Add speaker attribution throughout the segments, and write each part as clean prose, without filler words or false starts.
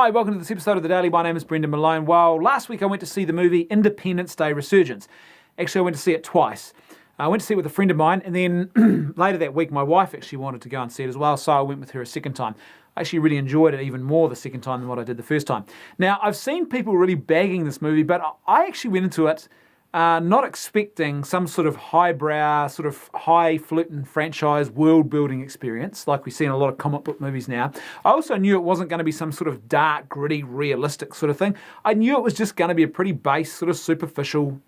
Speaker 1: Hi, welcome to this episode of The Daily. My name is Brendan Malone. Well, last week I went to see the movie Independence Day Resurgence. Actually, I went to see it twice. I went to see it with a friend of mine, and then later that week, my wife actually wanted to go and see it as well, so I went with her a second time. I actually really enjoyed it even more the second time than what I did the first time. Now, I've seen people really bagging this movie, but I actually went into it not expecting some sort of highbrow, sort of highfalutin franchise world-building experience like we see in a lot of comic book movies now. I also knew it wasn't going to be some sort of dark, gritty, realistic sort of thing. I knew it was just going to be a pretty base, sort of superficial,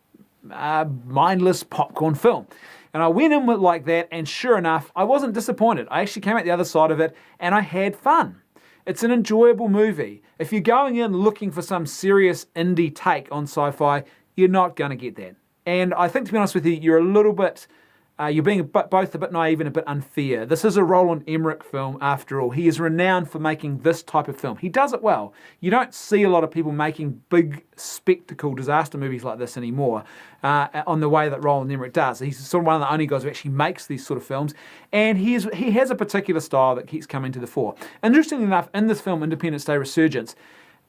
Speaker 1: mindless popcorn film. And I went in with like that, and sure enough, I wasn't disappointed. I actually came out the other side of it, and I had fun. It's an enjoyable movie. If you're going in looking for some serious indie take on sci-fi, you're not going to get that. And I think, to be honest with you, you're a little bit, you're being both a bit naive and a bit unfair. This is a Roland Emmerich film after all. He is renowned for making this type of film. He does it well. You don't see a lot of people making big spectacle disaster movies like this anymore on the way that Roland Emmerich does. He's sort of one of the only guys who actually makes these sort of films. And he has a particular style that keeps coming to the fore. Interestingly enough, in this film, Independence Day Resurgence,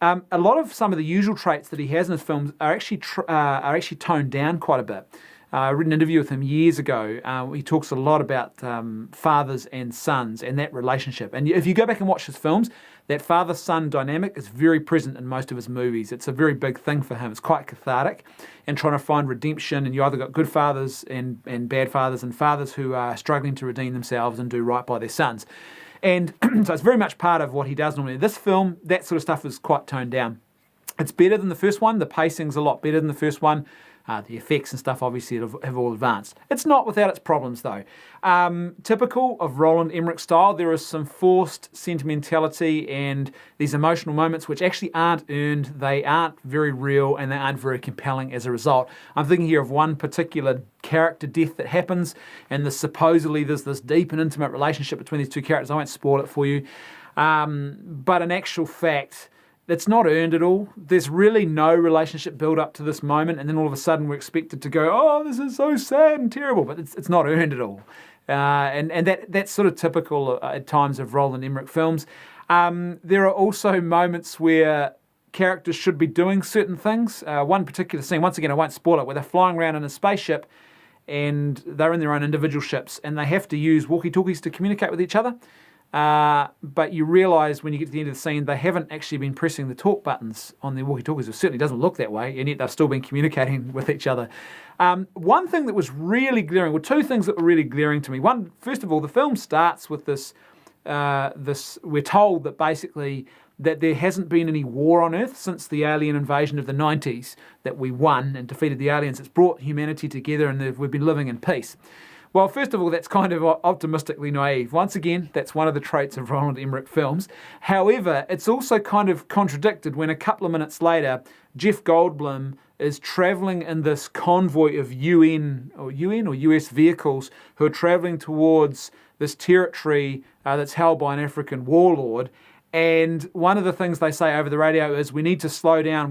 Speaker 1: a lot of some of the usual traits that he has in his films are actually toned down quite a bit. I read an interview with him years ago. He talks a lot about fathers and sons and that relationship. And if you go back and watch his films, that father-son dynamic is very present in most of his movies. It's a very big thing for him. It's quite cathartic and trying to find redemption. And you either got good fathers and bad fathers, and fathers who are struggling to redeem themselves and do right by their sons. And so it's very much part of what he does normally. This film, that sort of stuff is quite toned down. It's better than the first one. The pacing's a lot better than the first one. The effects and stuff obviously have all advanced. It's not without its problems though. Typical of Roland Emmerich style, there is some forced sentimentality and these emotional moments which actually aren't earned, they aren't very real, and they aren't very compelling as a result. I'm thinking here of one particular character death that happens, and supposedly there's this deep and intimate relationship between these two characters. I won't spoil it for you. But in actual fact, it's not earned at all. There's really no relationship build up to this moment, and then all of a sudden we're expected to go, oh, this is so sad and terrible, but it's not earned at all. And that's sort of typical at times of Roland Emmerich films. There are also moments where characters should be doing certain things. One particular scene, once again, I won't spoil it, where they're flying around in a spaceship and they're in their own individual ships and they have to use walkie-talkies to communicate with each other. But you realise when you get to the end of the scene, they haven't actually been pressing the talk buttons on their walkie-talkies. It certainly doesn't look that way, and yet they've still been communicating with each other. One thing that was really glaring, well, two things that were really glaring to me. One, first of all, the film starts with this, we're told that basically that there hasn't been any war on Earth since the alien invasion of the 90s, that we won and defeated the aliens. It's brought humanity together and we've been living in peace. Well, first of all, that's kind of optimistically naive. Once again, that's one of the traits of Roland Emmerich films. However, it's also kind of contradicted when a couple of minutes later, Jeff Goldblum is traveling in this convoy of UN or US vehicles who are traveling towards this territory that's held by an African warlord. And one of the things they say over the radio is we need to slow down.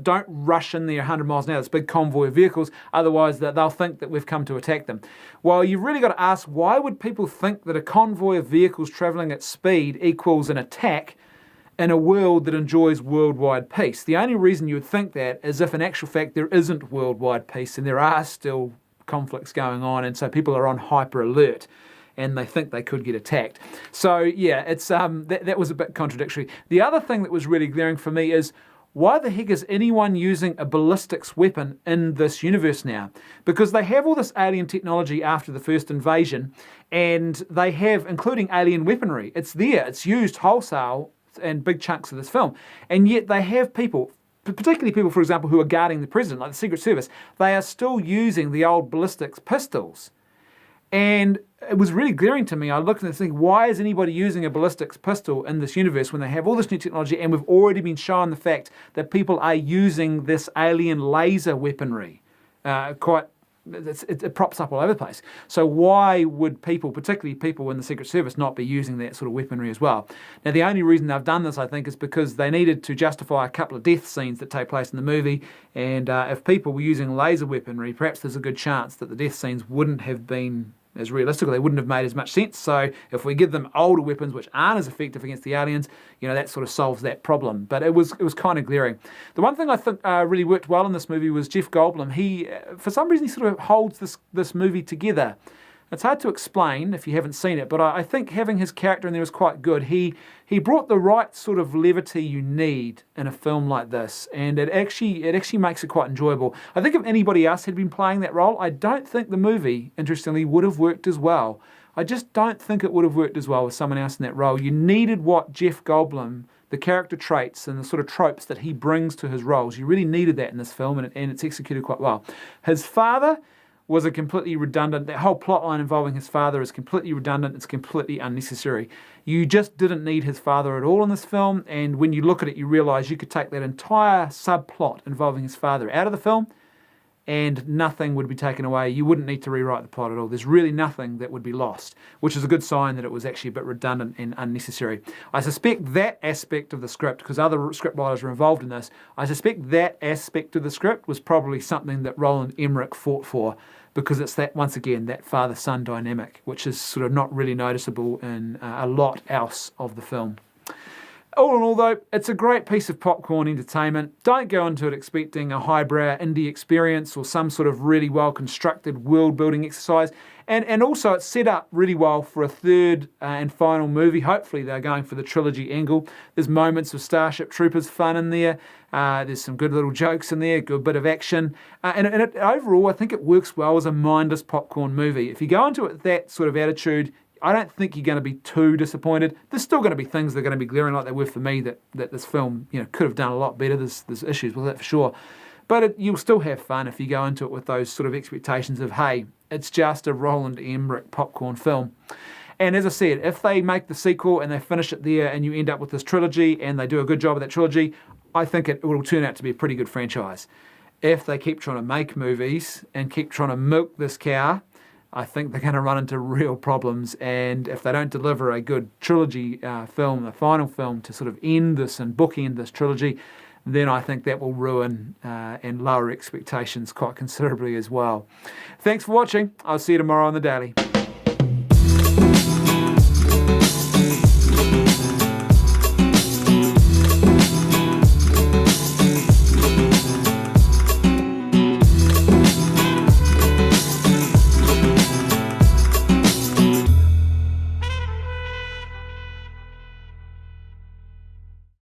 Speaker 1: Don't rush in there 100 miles an hour, this big convoy of vehicles, otherwise they'll think that we've come to attack them. Well, you've really got to ask, why would people think that a convoy of vehicles travelling at speed equals an attack in a world that enjoys worldwide peace? The only reason you would think that is if in actual fact there isn't worldwide peace and there are still conflicts going on, and so people are on hyper alert and they think they could get attacked. So yeah, it's that was a bit contradictory. The other thing that was really glaring for me is, why the heck is anyone using a ballistics weapon in this universe now? Because they have all this alien technology after the first invasion, and they have, including alien weaponry. It's there, it's used wholesale in big chunks of this film. And yet they have people, particularly people, for example, who are guarding the president, like the Secret Service, they are still using the old ballistics pistols. And it was really glaring to me. I looked and think, why is anybody using a ballistics pistol in this universe when they have all this new technology, and we've already been shown the fact that people are using this alien laser weaponry? It props up all over the place. So why would people, particularly people in the Secret Service, not be using that sort of weaponry as well? Now, the only reason they've done this, I think, is because they needed to justify a couple of death scenes that take place in the movie. And if people were using laser weaponry, perhaps there's a good chance that the death scenes wouldn't have been as realistic, or they wouldn't have made as much sense. So if we give them older weapons which aren't as effective against the aliens, that sort of solves that problem. But it was kind of glaring. The one thing I think really worked well in this movie was Jeff Goldblum. He, for some reason, he sort of holds this movie together. It's hard to explain if you haven't seen it, but I think having his character in there was quite good. He brought the right sort of levity you need in a film like this, and it actually makes it quite enjoyable. I think if anybody else had been playing that role, I don't think the movie, interestingly, would have worked as well. I just don't think it would have worked as well with someone else in that role. You needed what Jeff Goldblum, the character traits and the sort of tropes that he brings to his roles. You really needed that in this film, and it's executed quite well. His father was a completely redundant, that whole plot line involving his father is completely redundant, it's completely unnecessary. You just didn't need his father at all in this film, and when you look at it, you realise you could take that entire subplot involving his father out of the film, and nothing would be taken away. You wouldn't need to rewrite the plot at all. There's really nothing that would be lost, which is a good sign that it was actually a bit redundant and unnecessary. I suspect that aspect of the script, because other script writers were involved in this, I suspect that aspect of the script was probably something that Roland Emmerich fought for, because it's that, once again, that father-son dynamic, which is sort of not really noticeable in a lot else of the film. All in all, though, it's a great piece of popcorn entertainment. Don't go into it expecting a highbrow indie experience or some sort of really well-constructed world-building exercise. And also, it's set up really well for a third and final movie. Hopefully, they're going for the trilogy angle. There's moments of Starship Troopers fun in there. There's some good little jokes in there, good bit of action. Overall, I think it works well as a mindless popcorn movie. If you go into it with that sort of attitude, I don't think you're going to be too disappointed. There's still going to be things that are going to be glaring like they were for me that this film could have done a lot better. There's issues with that for sure. But you'll still have fun if you go into it with those sort of expectations of, hey, it's just a Roland Emmerich popcorn film. And as I said, if they make the sequel and they finish it there and you end up with this trilogy and they do a good job of that trilogy, I think it will turn out to be a pretty good franchise. If they keep trying to make movies and keep trying to milk this cow, I think they're going to run into real problems. And if they don't deliver a good trilogy film, a final film to sort of end this and bookend this trilogy, then I think that will ruin and lower expectations quite considerably as well. Thanks for watching. I'll see you tomorrow on The Daily.